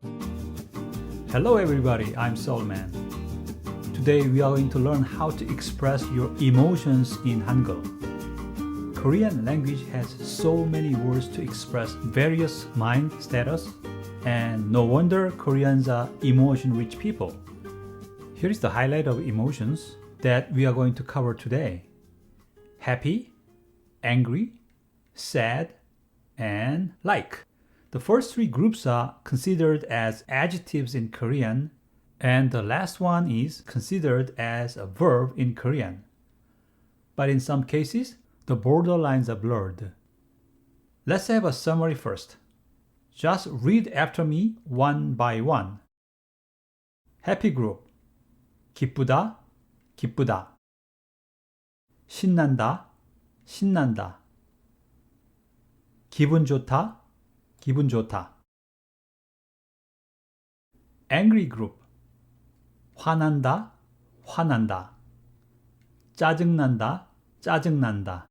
Hello everybody, I'm Soulman. Today we are going to learn how to express your emotions in Hangul. Korean language has so many words to express various mind status, and no wonder Koreans are emotion-rich people. Here is the highlight of emotions that we are going to cover today. Happy, angry, sad, and like. The first three groups are considered as adjectives in Korean, and the last one is considered as a verb in Korean. But in some cases, the borderlines are blurred. Let's have a summary first. Just read after me one by one. Happy group. 기쁘다, 기쁘다. 신난다, 신난다. 기분 좋다, 기분 좋다. Angry group. 화난다, 화난다. 짜증난다, 짜증난다.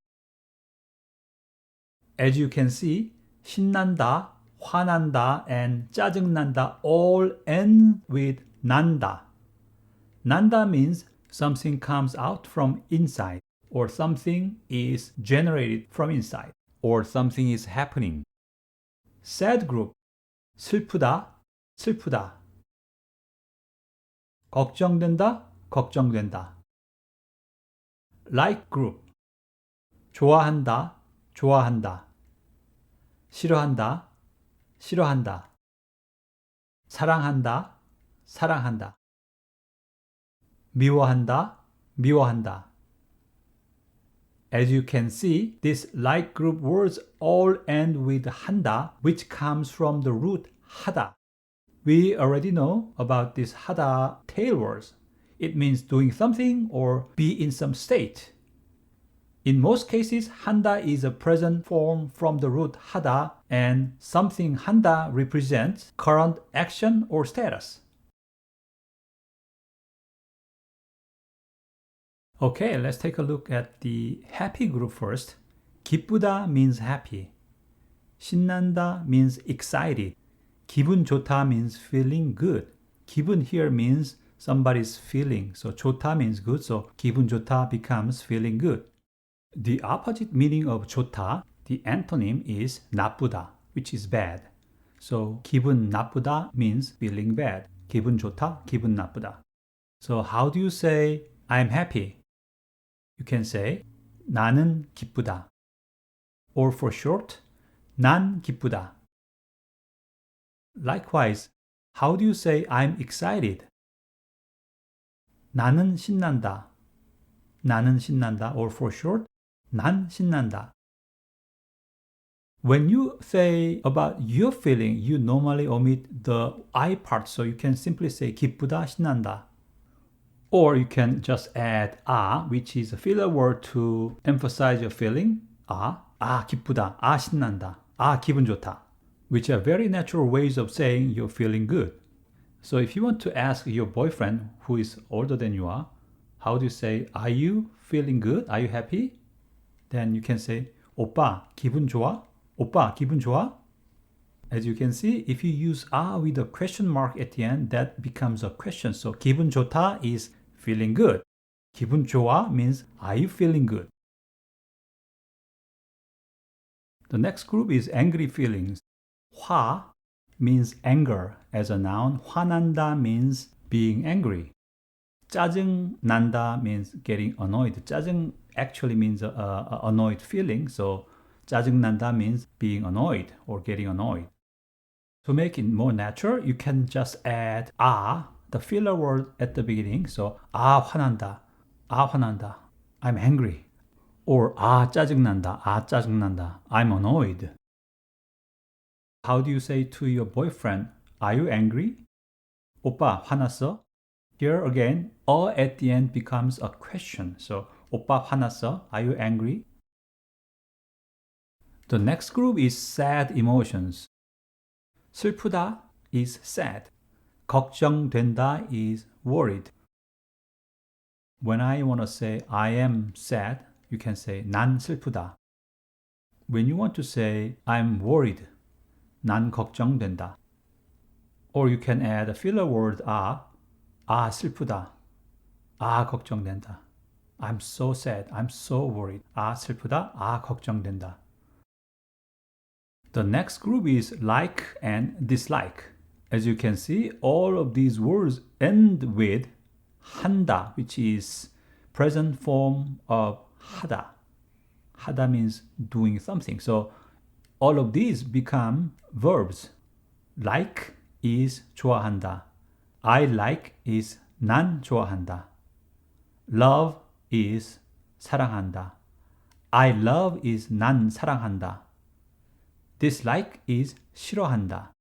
As you can see, 신난다, 화난다, and 짜증난다 all end with 난다. 난다 means something comes out from inside, or something is generated from inside, or something is happening. Sad group. 슬프다, 슬프다. 걱정된다, 걱정된다. Like group. 좋아한다, 좋아한다. 싫어한다, 싫어한다. 사랑한다, 사랑한다. 미워한다, 미워한다. As you can see, these like group words all end with 한다, which comes from the root 하다. We already know about this 하다 tail words. It means doing something or be in some state. In most cases, 한다 is a present form from the root 하다, and something 한다 represents current action or status. Okay, let's take a look at the happy group first. 기쁘다 means happy. 신난다 means excited. 기분 좋다 means feeling good. 기분 here means somebody's feeling. So 좋다 means good. So 기분 좋다 becomes feeling good. The opposite meaning of 좋다, the antonym is 나쁘다, which is bad. So 기분 나쁘다 means feeling bad. 기분 좋다, 기분 나쁘다. So how do you say I'm happy? You can say 나는 기쁘다. Or for short, 난 기쁘다. Likewise, how do you say I'm excited? 나는 신난다. 나는 신난다. Or for short, 난 신난다. When you say about your feeling, you normally omit the I part, so you can simply say 기쁘다, 신난다. Or you can just add 아, which is a filler word to emphasize your feeling. 아, 기쁘다, 신난다, 기분 좋다, which are very natural ways of saying you're feeling good. So if you want to ask your boyfriend who is older than you are, how do you say, are you feeling good? Are you happy? Then you can say, 오빠, 기분 좋아? 오빠, 기분 좋아? As you can see, if you use with a question mark at the end, that becomes a question. So 기분 좋다 is feeling good. 기분 좋아 means, are you feeling good? The next group is angry feelings. 화 means anger as a noun. 화난다 means being angry. 짜증 난다 means getting annoyed. 짜증 actually means a annoyed feeling. So 짜증 난다 means being annoyed or getting annoyed. To make it more natural, you can just add the filler word at the beginning. So 화난다, 화난다, I'm angry. Or 짜증난다, 짜증난다, I'm annoyed. How do you say to your boyfriend, are you angry? 오빠 화났어? Here again, at the end becomes a question. So 오빠 화났어? Are you angry? The next group is sad emotions. 슬프다 is sad. 걱정된다 is worried. When I want to say I am sad, you can say 난 슬프다. When you want to say I'm worried, 난 걱정된다. Or you can add a filler word 아. 아, 슬프다. 아, 걱정된다. I'm so sad. I'm so worried. 아, 슬프다. 아, 걱정된다. The next group is like and dislike. As you can see, all of these words end with 한다, which is present form of 하다. 하다 means doing something. So all of these become verbs. Like is 좋아한다. I like is 난 좋아한다. Love is 사랑한다. I love is 난 사랑한다. Dislike is 싫어한다.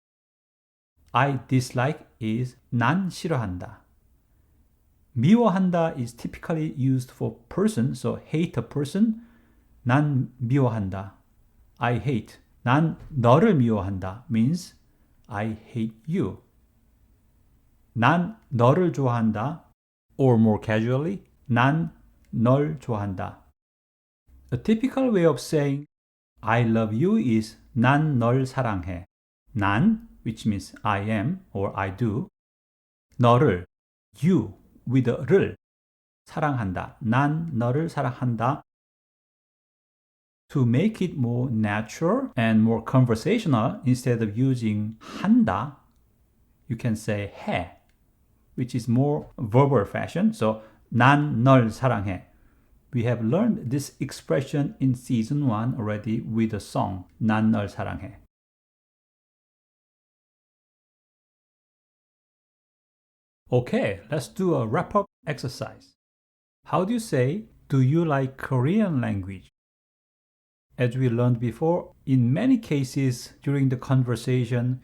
I dislike is 난 싫어한다. 미워한다 is typically used for person, so hate a person. 난 미워한다. I hate. 난 너를 미워한다 means I hate you. 난 너를 좋아한다, or more casually, 난 널 좋아한다. A typical way of saying I love you is 난 널 사랑해. 난, which means I am or I do. 너를, you, with a 를, 사랑한다. 난 너를 사랑한다. To make it more natural and more conversational, instead of using 한다, you can say 해, which is more verbal fashion. So, 난 널 사랑해. We have learned this expression in season 1 already with the song 난 널 사랑해. Okay, let's do a wrap-up exercise. How do you say, do you like Korean language? As we learned before, in many cases during the conversation,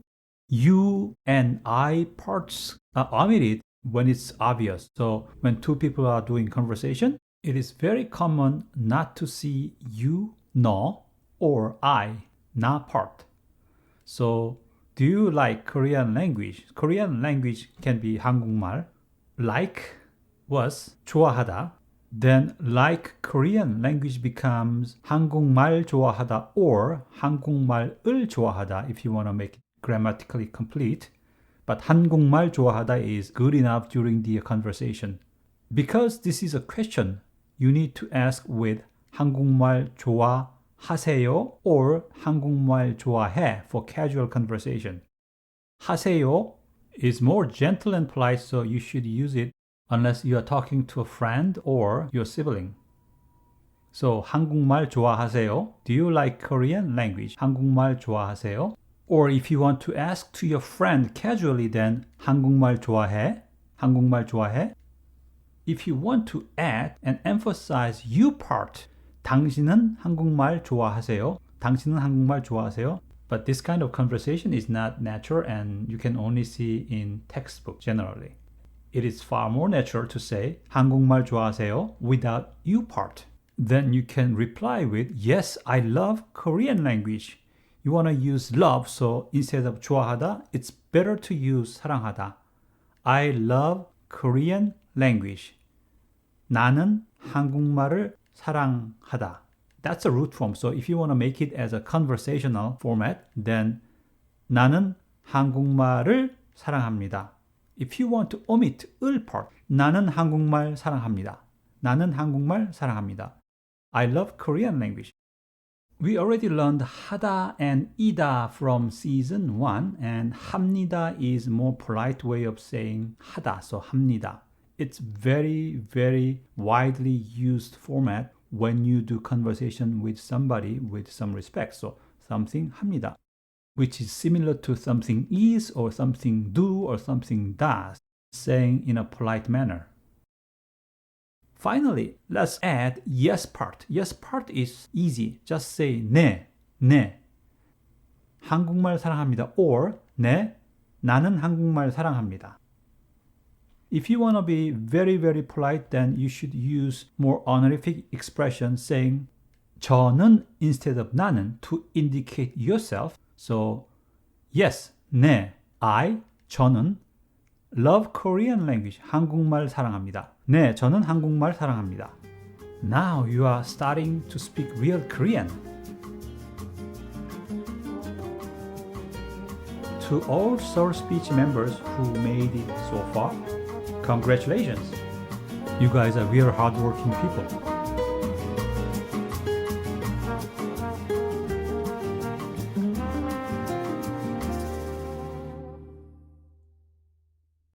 you and I parts are omitted when it's obvious. So when two people are doing conversation, it is very common not to see you, 너, or I, 나 part. So do you like Korean language? Korean language can be 한국말. Like was 좋아하다. Then like Korean language becomes 한국말 좋아하다 or 한국말을 좋아하다 if you want to make it grammatically complete. But 한국말 좋아하다 is good enough during the conversation. Because this is a question, you need to ask with 한국말 좋아하세요 or 한국말 좋아해 for casual conversation. 하세요 is more gentle and polite, so you should use it unless you are talking to a friend or your sibling. So 한국말 좋아하세요? Do you like Korean language? 한국말 좋아하세요? Or if you want to ask to your friend casually, then 한국말 좋아해? 한국말 좋아해? If you want to add and emphasize you part, 당신은 한국말 좋아하세요? 당신은 한국말 좋아하세요? But this kind of conversation is not natural and you can only see in textbook generally. It is far more natural to say 한국말 좋아하세요 without you part. Then you can reply with yes, I love Korean language. You want to use love, so instead of 좋아하다, it's better to use 사랑하다. I love Korean language. 나는 한국말을 사랑하다. That's a root form. So if you want to make it as a conversational format, then 나는 한국말을 사랑합니다. If you want to omit 을 part, 나는 한국말 사랑합니다. 나는 한국말 사랑합니다. I love Korean language. We already learned 하다 and 이다 from season 1, and 합니다 is more polite way of saying 하다, so 합니다. It's very, very widely used format when you do conversation with somebody with some respect. So something 합니다, which is similar to something is or something do or something does, saying in a polite manner. Finally, let's add yes part. Yes part is easy. Just say 네, 네. 한국말 사랑합니다. Or 네, 나는 한국말 사랑합니다. If you want to be very, very polite, then you should use more honorific expression saying 저는 instead of 나는 to indicate yourself. So, yes, 네, I, 저는 love Korean language, 한국말 사랑합니다. 네, 저는 한국말 사랑합니다. Now you are starting to speak real Korean. to all Soul Speech members who made it so far, congratulations! You guys are real hardworking people.